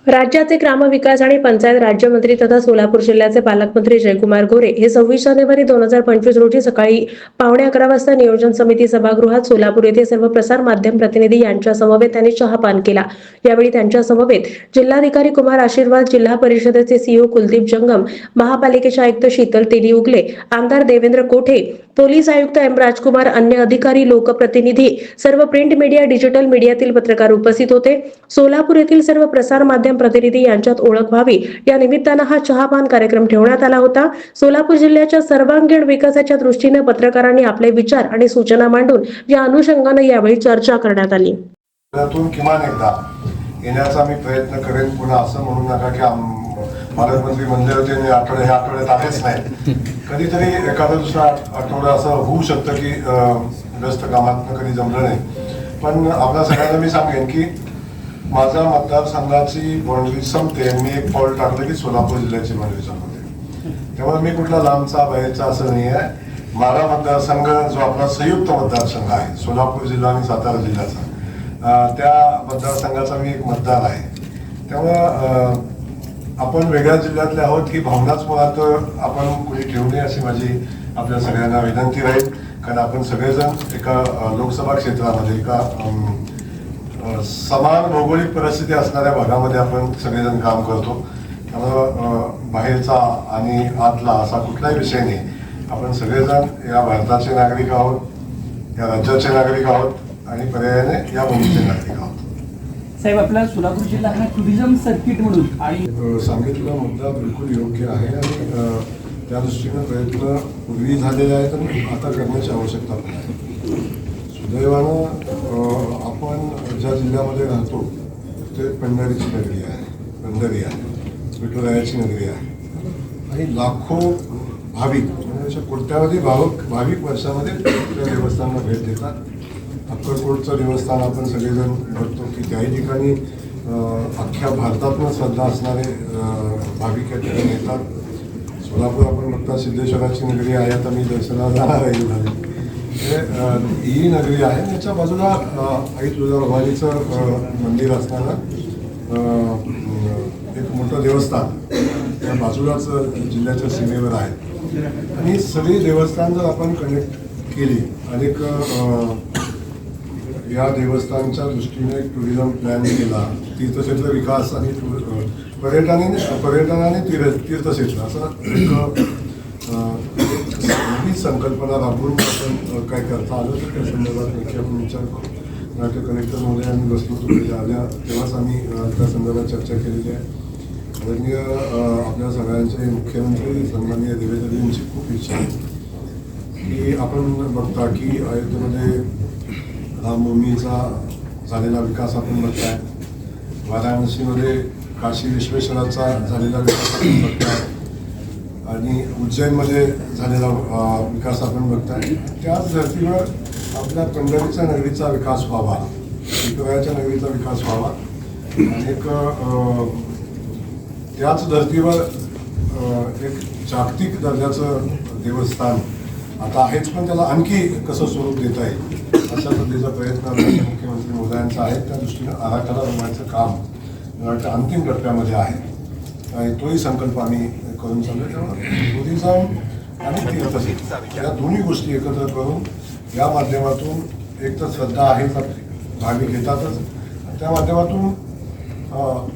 राज्याचे ग्रामविकास आणि पंचायत राज्यमंत्री तथा सोलापूर जिल्ह्याचे पालकमंत्री जयकुमार गोरे हे 26 जानेवारी 2025 रोजी सकाळी 11:15 वाजता नियोजन समिती सभागृहात सोलापूर येथे सर्व प्रसार माध्यम प्रतिनिधी यांच्या समवेत त्यांनी चहापान केला। यावेळी त्यांच्या समवेत जिल्हाधिकारी कुमार आशीर्वाद, जिल्हा परिषदेचे सीईओ कुलदीप जंगम, महापालिकेचे आयुक्त शीतल तेली उगले, आमदार देवेंद्र कोठे, पोलीस आयुक्त एम राजकुमार, अन्य अधिकारी, लोकप्रतिनिधी, सर्व प्रिंट मीडिया, डिजिटल मीडियातील पत्रकार उपस्थित होते। सोलापूर येथील सर्व प्रसार माध्यम प्रतिनिधी यांच्यात ओळख व्हावी या निमित्तानं हा चहापान कार्यक्रम ठेवण्यात आला होता। सोलापूर जिल्ह्याच्या सर्वांगीण विकासाच्या दृष्टीने पत्रकारांनी आपले विचार आणि सूचना मांडून या अनुषंगाने यावेळी चर्चा करण्यात आली। त्यातून किमान एकदा येण्याचा मी प्रयत्न करेन। पुन्हा असं म्हणू नका की पालकमंत्री म्हणले होते आणि ह्या आठवड्यात आलेच नाही। कधीतरी एखादा दुसरा आठवडा असं होऊ शकतं की व्यस्त कामात कधी जमलं नाही। पण आपल्या सगळ्यांना मी सांगेन की माझ्या मतदारसंघाची बाउंड्री संपते। मी एक पाऊल टाकलं की सोलापूर जिल्ह्याची बाउंड्री संपते। त्यामुळे मी कुठला लांबचा बाहेरचा असं नाही आहे। माझा मतदारसंघ जो आपला संयुक्त मतदारसंघ आहे, सोलापूर जिल्हा आणि सातारा जिल्ह्याचा, त्या मतदारसंघाचा मी एक मतदार आहे। त्यामुळं आपण वेगळ्या जिल्ह्यातले आहोत ही भावनाच मुळात आपण कुणी ठेवू नये अशी माझी आपल्या सगळ्यांना विनंती राहील। कारण आपण सगळेजण एका लोकसभा क्षेत्रामध्ये एका समान भौगोलिक परिस्थिती असणाऱ्या भागामध्ये आपण सगळेजण काम करतो। त्यामुळं बाहेरचा आणि आतला असा कुठलाही विषय नाही। आपण सगळेजण या भारताचे नागरिक आहोत, या राज्याचे नागरिक आहोत आणि पर्यायाने या भूमीचे नागरिक आहोत। साहेब, आपला सोलापूर जिल्हा हा टुरिझम सर्किट म्हणून आणि सांगितलेला मुद्दा बिलकुल योग्य आहे आणि त्या दृष्टीने प्रयत्न पूर्वी झालेले आहेत आणि आता करण्याची आवश्यकता पण आहे। सुदैवानं आपण ज्या जिल्ह्यामध्ये राहतो ते पंढरीची नगरी आहे, पंढरी आहे, विठुरायाची नगरी आहे आणि लाखो भाविक म्हणजे कोट्यावधी भाविक वर्षामध्ये त्या देवस्थानाला भेट देतात। अक्कलकोटचं देवस्थान आपण सगळेजण बघतो की त्याही ठिकाणी अख्ख्या भारतातून श्रद्धा असणारे भाविक या ठिकाणी येतात। सोलापूर आपण बघता सिद्धेश्वराची नगरी आहे, आता मी दर्शनाला जाणार आहे झाली ही नगरी आहे। त्याच्या बाजूला आई तुळजाभवानीचं मंदिर असणारं एक मोठं देवस्थान त्या बाजूलाच जिल्ह्याच्या सीमेवर आहे आणि सगळी देवस्थान जर आपण कनेक्ट केली, अनेक या देवस्थानाच्या दृष्टीने एक टुरिझम प्लॅन केला, तीर्थक्षेत्र विकास आणि पर्यटनाने तीर्थक्षेत्र असं एक नवीन संकल्पना राबवून आपण काय करता आलं तर त्या संदर्भात नक्की आपण विचार करू। नाट्य कलेक्टर महोदयांनी बसलो आल्या तेव्हाच आम्ही त्या संदर्भात चर्चा केलेली आहे। आदरणीय आपल्या सगळ्यांचे मुख्यमंत्री सन्माननीय देवेंद्रजींची खूप इच्छा आहे की आपण बघता की अयोध्येमध्ये रामभूमीचा झालेला विकास आपण बघताय, वाराणसीमध्ये काशी विश्वेश्वराचा झालेला विकास आपण बघताय आणि उज्जैनमध्ये झालेला विकास आपण बघताय। त्याच धर्तीवर आपल्या पंढरीच्या नगरीचा विकास व्हावा, विठुरायाच्या नगरीचा विकास व्हावा आणि त्याच धर्तीवर एक जागतिक दर्जाचं देवस्थान आता आहेच, पण त्याला आणखी कसं स्वरूप देता येईल अशा पद्धतीचा प्रयत्न मुख्यमंत्री महोदयांचा आहे। त्या दृष्टीनं आराखडा बनवायचं काम मला वाटतं अंतिम टप्प्यामध्ये आहे आणि तोही संकल्प आम्ही करून चालू आहे। त्यामुळे टुरिझम आणि तीर्थक्षेत्र या दोन्ही गोष्टी एकत्र करून या माध्यमातून एक तर श्रद्धा आहेच, भाविक येतातच, त्या माध्यमातून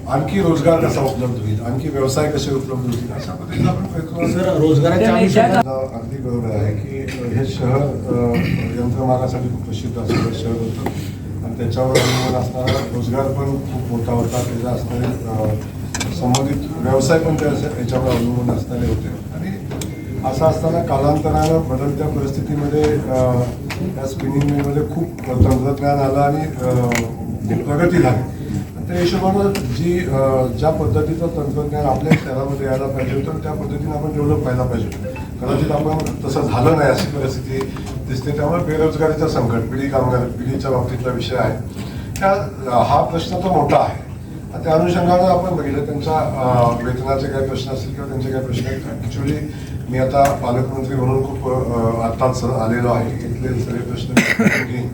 आणखी रोजगार कसा उपलब्ध होईल, आणखी व्यवसाय कसे उपलब्ध होतील अशा पद्धतीचा आपण प्रयत्न। रोजगाराच्या अगदी बरोबर आहे की हे शहर यंत्रमागासाठी खूप प्रसिद्ध असलेलं शहर होतं आणि त्याच्यावर अवलंबून असणारा रोजगार पण खूप मोठा होता, त्याचा असणारे संबंधित व्यवसाय पण याच्यावर अवलंबून असणारे होते आणि असं असताना कालांतरानं बदलत्या परिस्थितीमध्ये त्या स्पिनिंग मिलमध्ये खूप तंत्रज्ञान आलं आणि प्रगती झाली। त्या हिशोबानं ज्या पद्धतीचं तंत्रज्ञान आपल्या शहरामध्ये यायला पाहिजे होतं त्या पद्धतीने आपण डेव्हलप व्हायला पाहिजे। कदाचित आपण तसं झालं नाही अशी परिस्थिती दिसते। त्यामुळे बेरोजगारीचं संकट, पिढीच्या बाबतीतला विषय आहे। हा प्रश्न तर मोठा आहे। त्या अनुषंगानं आपण बघितलं त्यांच्या वेतनाचे काही प्रश्न असतील किंवा त्यांचे काही प्रश्न आहेत। ॲक्च्युली मी आता पालकमंत्री म्हणून खूप आत्ताच आलेलो आहे, इथले सगळे प्रश्न घेईन,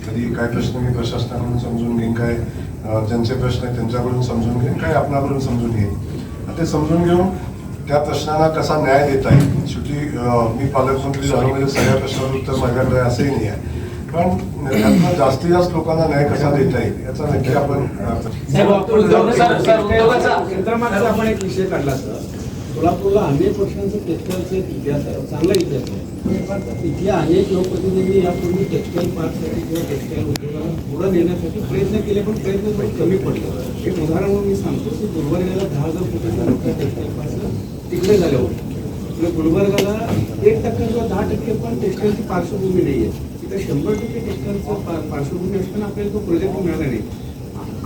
कधी काय प्रश्न मी प्रशासनाकडून समजून घेईन, काय ज्यांचे प्रश्न आहेत त्यांच्याकडून समजून घेईन, काही आपणाकडून समजून घेईन. आणि ते समजून घेऊन त्या प्रश्नांना कसा न्याय देता येईल. शेवटी मी पालकमंत्री झालो म्हणजे सगळ्या प्रश्नांचं उत्तर माझ्याकडे असंही नाही आहे, पण त्यातनं जास्तीत जास्त लोकांना न्याय कसा देता येईल याचा नक्की आपण यंत्रमागचा आपण एक विषय काढला तर सोलापूरला अनेक वर्षांचा टेक्स्टाईलचा एक इतिहास आहे, चांगला इतिहास आहे. पण इथले अनेक लोकप्रतिनिधी यापूर्वी टेक्स्टाईल पार्कसाठी किंवा टेक्स्टाईल उद्योगाला पुढे नेण्यासाठी प्रयत्न केले, पण प्रयत्न थोडे कमी पडले. एक उदाहरण म्हणून मी सांगतो की गुलबर्ग्याला 10,000 कोटींचा मोठा टेक्स्टाईल पार्क तिकडे झाले होते. तर गुलबर्गाला 1% किंवा 10% पण टेक्स्टाईलची पार्श्वभूमी नाही आहे. तिथे 100% टेक्स्टाईलचं पार्श्वभूमी असताना आपल्याला तो प्रोजेक्ट मिळाला नाही.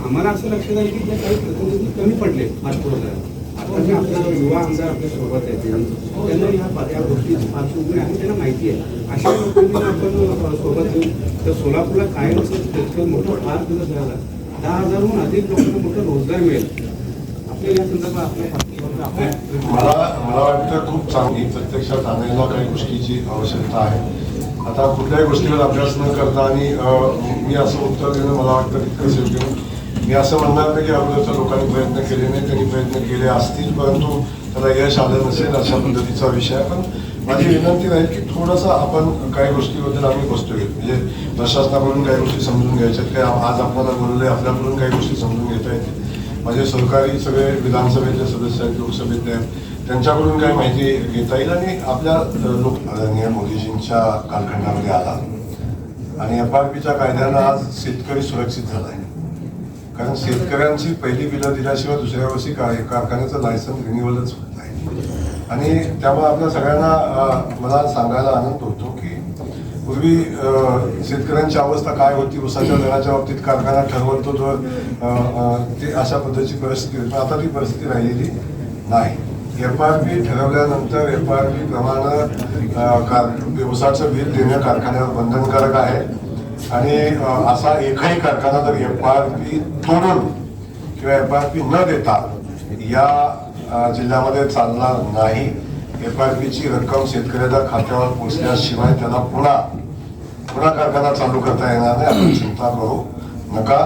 आम्हाला असं लक्षात आलं की त्या काही प्रतिनिधी कमी पडले पाठपुरावा. आता जे आपल्या युवा आमदार आपल्या सोबत आहेत त्यांना या गोष्टीची पार्श्वभूमी आहे, त्यांना माहिती आहे. अशा लोकांनी आपण सोबत येऊन तर सोलापूरला कायम असं मोठं फार दिवस झाला 10,000हून अधिक लोकांना मोठा रोजगार मिळेल. आपल्याला या संदर्भात मला वाटतं खूप चांगली प्रत्यक्षात आणायला काही गोष्टीची आवश्यकता आहे. आता कुठल्याही गोष्टीवर अभ्यास न करता आणि मी असं उत्तर देणं मला वाटतं तितकंच योग्य. मी असं म्हणणार नाही की अगोदरच्या लोकांनी प्रयत्न केले नाही, त्यांनी प्रयत्न केले असतील परंतु त्याला यश आलं नसेल अशा पद्धतीचा विषय आहे. पण माझी विनंती राहील की थोडंसं आपण काही गोष्टीबद्दल आम्ही बसतोय, म्हणजे प्रशासनाकडून काही गोष्टी समजून घ्यायच्यात, काही आज आपल्याला बोलले आपल्याकडून काही गोष्टी समजून घेता येतील. माझे सहकारी सगळे विधानसभेचे सदस्य आहेत, लोकसभेतले आहेत, त्यांच्याकडून काही माहिती घेता येईल. आणि आपल्या लोक आदरणीय मोदीजींच्या कालखंडामध्ये आला आणि FRPच्या कायद्यानं आज शेतकरी सुरक्षित झाला आहे. कारण शेतकऱ्यांची पहिली बिलं दिल्याशिवाय दुसऱ्या वर्षी कारखान्याचं लायसन्स रिन्युअलच होत आहे. आणि त्यामुळे आपल्या सगळ्यांना मला सांगायला आनंद होतो की पूर्वी शेतकऱ्यांची अवस्था काय होती, उसाच्या दराच्या बाबतीत कारखाना ठरवतो तर ते अशा पद्धतीची परिस्थिती होती. पण आता ती परिस्थिती राहिलेली नाही. FRP ठरवल्यानंतर FRP प्रमाणे उसाचं बिल देणं कारखान्यावर बंधनकारक आहे. आणि असा एकही कारखाना जर FRP तोडून किंवा FRP न देता या जिल्ह्यामध्ये चालणार नाही. FRPची रक्कम शेतकऱ्याच्या खात्यावर पोचल्याशिवाय त्याला पुन्हा कारखाना चालू करता येणार नाही. आपण चिंता करू नका.